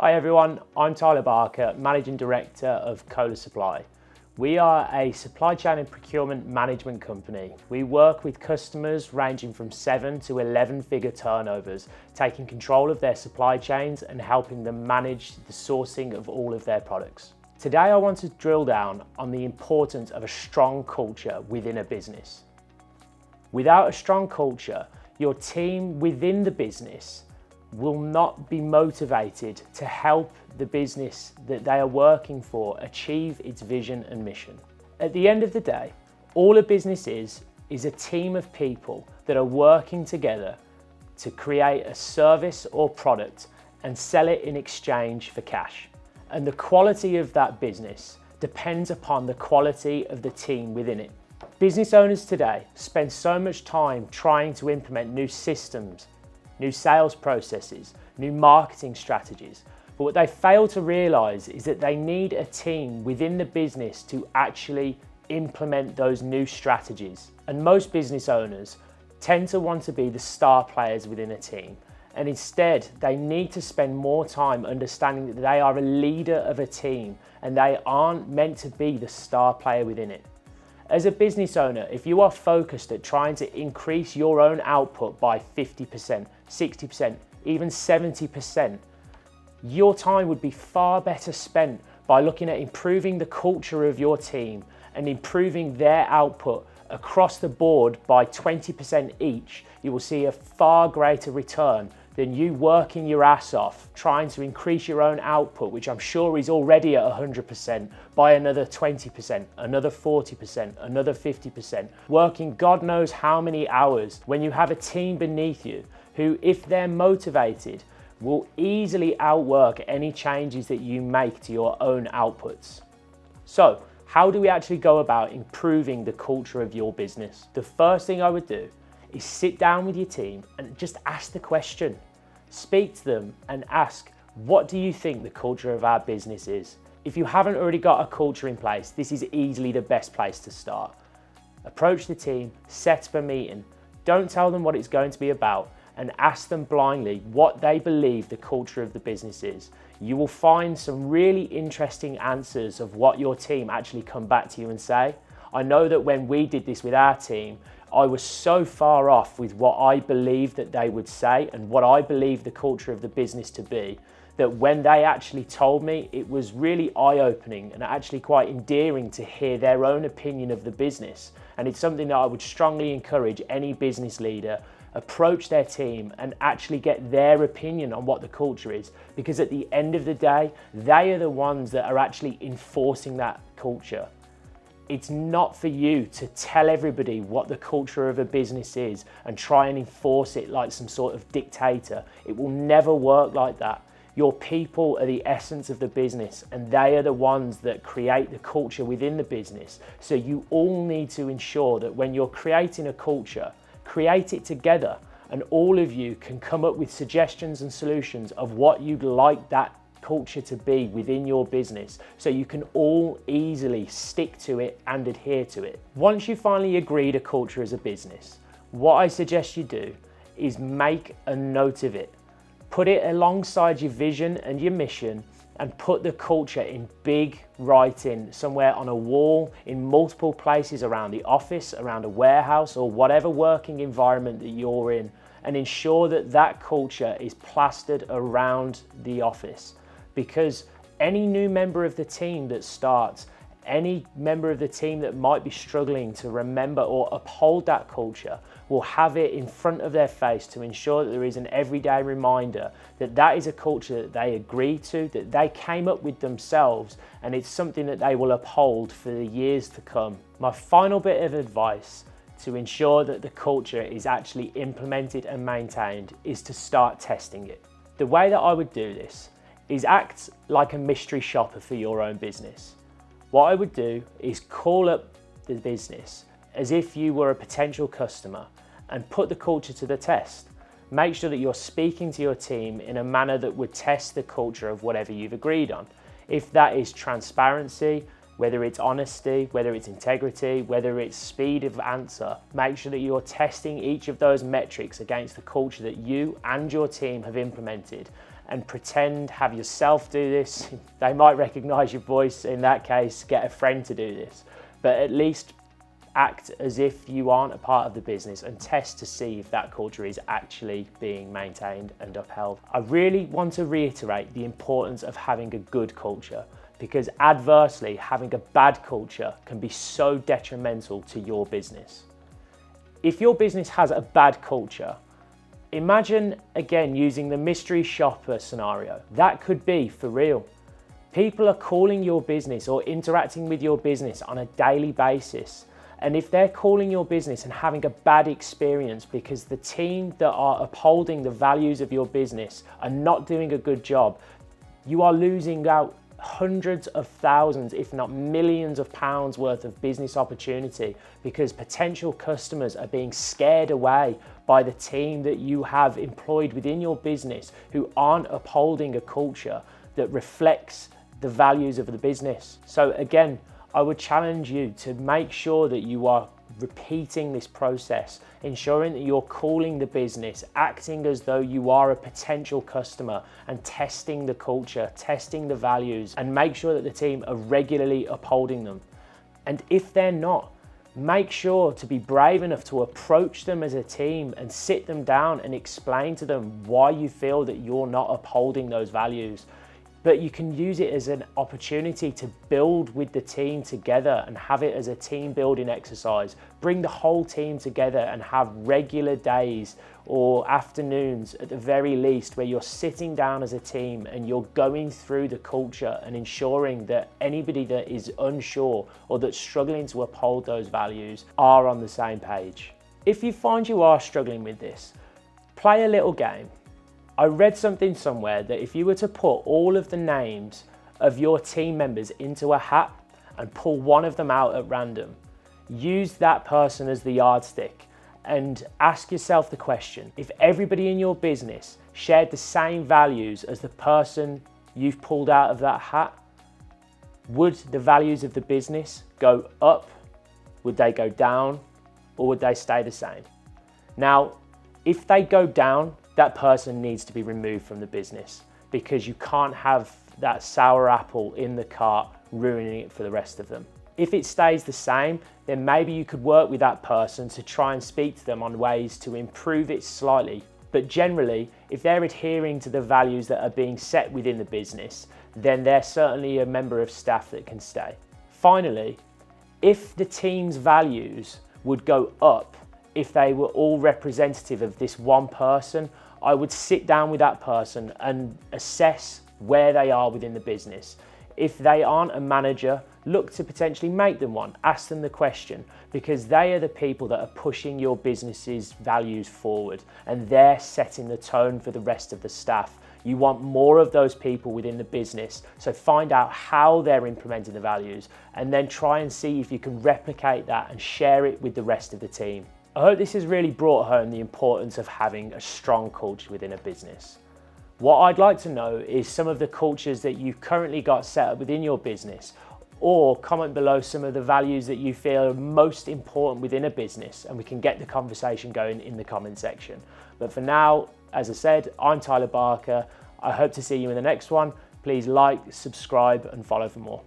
Hi everyone, I'm Tyler Barker, Managing Director of Kohler Supply. We are a supply chain and procurement management company. We work with customers ranging from 7 to 11 figure turnovers, taking control of their supply chains and helping them manage the sourcing of all of their products. Today I want to drill down on the importance of a strong culture within a business. Without a strong culture, your team within the business will not be motivated to help the business that they are working for achieve its vision and mission. At the end of the day, all a business is a team of people that are working together to create a service or product and sell it in exchange for cash. And the quality of that business depends upon the quality of the team within it. Business owners today spend so much time trying to implement new systems, new sales processes, new marketing strategies. But what they fail to realize is that they need a team within the business to actually implement those new strategies. And most business owners tend to want to be the star players within a team. And instead, they need to spend more time understanding that they are a leader of a team and they aren't meant to be the star player within it. As a business owner, if you are focused at trying to increase your own output by 50%, 60%, even 70%, your time would be far better spent by looking at improving the culture of your team and improving their output across the board by 20% each. You will see a far greater return than you working your ass off trying to increase your own output, which I'm sure is already at 100%, by another 20%, another 40%, another 50%, working God knows how many hours when you have a team beneath you who, if they're motivated, will easily outwork any changes that you make to your own outputs. So, how do we actually go about improving the culture of your business? The first thing I would do is sit down with your team and just ask the question. Speak to them and ask, what do you think the culture of our business is? If you haven't already got a culture in place, this is easily the best place to start. Approach the team, set up a meeting, don't tell them what it's going to be about, and ask them blindly what they believe the culture of the business is. You will find some really interesting answers of what your team actually come back to you and say. I know that when we did this with our team, I was so far off with what I believed that they would say and what I believed the culture of the business to be, that when they actually told me, it was really eye-opening and actually quite endearing to hear their own opinion of the business. And it's something that I would strongly encourage any business leader approach their team and actually get their opinion on what the culture is, because at the end of the day, they are the ones that are actually enforcing that culture. It's not for you to tell everybody what the culture of a business is and try and enforce it like some sort of dictator. It will never work like that. Your people are the essence of the business and they are the ones that create the culture within the business. So you all need to ensure that when you're creating a culture, create it together, and all of you can come up with suggestions and solutions of what you'd like that culture to be within your business, so you can all easily stick to it and adhere to it. Once you finally agreed a culture as a business, what I suggest you do is make a note of it. Put it alongside your vision and your mission and put the culture in big writing somewhere on a wall, in multiple places around the office, around a warehouse, or whatever working environment that you're in, and ensure that that culture is plastered around the office. Because any new member of the team that starts, any member of the team that might be struggling to remember or uphold that culture will have it in front of their face to ensure that there is an everyday reminder that that is a culture that they agree to, that they came up with themselves, and it's something that they will uphold for the years to come. My final bit of advice to ensure that the culture is actually implemented and maintained is to start testing it. The way that I would do this is act like a mystery shopper for your own business. What I would do is call up the business as if you were a potential customer and put the culture to the test. Make sure that you're speaking to your team in a manner that would test the culture of whatever you've agreed on. If that is transparency, whether it's honesty, whether it's integrity, whether it's speed of answer, make sure that you're testing each of those metrics against the culture that you and your team have implemented and pretend, have yourself do this. They might recognize your voice. In that case, get a friend to do this. But at least act as if you aren't a part of the business and test to see if that culture is actually being maintained and upheld. I really want to reiterate the importance of having a good culture, because adversely, having a bad culture can be so detrimental to your business. If your business has a bad culture, imagine again using the mystery shopper scenario. That could be for real. People are calling your business or interacting with your business on a daily basis. And if they're calling your business and having a bad experience because the team that are upholding the values of your business are not doing a good job, you are losing out hundreds of thousands, if not millions of pounds worth of business opportunity, because potential customers are being scared away by the team that you have employed within your business who aren't upholding a culture that reflects the values of the business. So again, I would challenge you to make sure that you are repeating this process, ensuring that you're calling the business, acting as though you are a potential customer, and testing the culture, testing the values, and make sure that the team are regularly upholding them. And if they're not, make sure to be brave enough to approach them as a team and sit them down and explain to them why you feel that you're not upholding those values. But you can use it as an opportunity to build with the team together and have it as a team building exercise. Bring the whole team together and have regular days or afternoons at the very least where you're sitting down as a team and you're going through the culture and ensuring that anybody that is unsure or that's struggling to uphold those values are on the same page. If you find you are struggling with this, play a little game. I read something somewhere that if you were to put all of the names of your team members into a hat and pull one of them out at random, use that person as the yardstick and ask yourself the question, if everybody in your business shared the same values as the person you've pulled out of that hat, would the values of the business go up? Would they go down? Or would they stay the same? Now, if they go down, that person needs to be removed from the business, because you can't have that sour apple in the cart ruining it for the rest of them. If it stays the same, then maybe you could work with that person to try and speak to them on ways to improve it slightly. But generally, if they're adhering to the values that are being set within the business, then they're certainly a member of staff that can stay. Finally, if the team's values would go up if they were all representative of this one person, I would sit down with that person and assess where they are within the business. If they aren't a manager, look to potentially make them one. Ask them the question, because they are the people that are pushing your business's values forward and they're setting the tone for the rest of the staff. You want more of those people within the business, so find out how they're implementing the values and then try and see if you can replicate that and share it with the rest of the team. I hope this has really brought home the importance of having a strong culture within a business. What I'd like to know is some of the cultures that you've currently got set up within your business, or comment below some of the values that you feel are most important within a business, and we can get the conversation going in the comment section. But for now, as I said, I'm Tyler Barker. I hope to see you in the next one. Please like, subscribe and follow for more.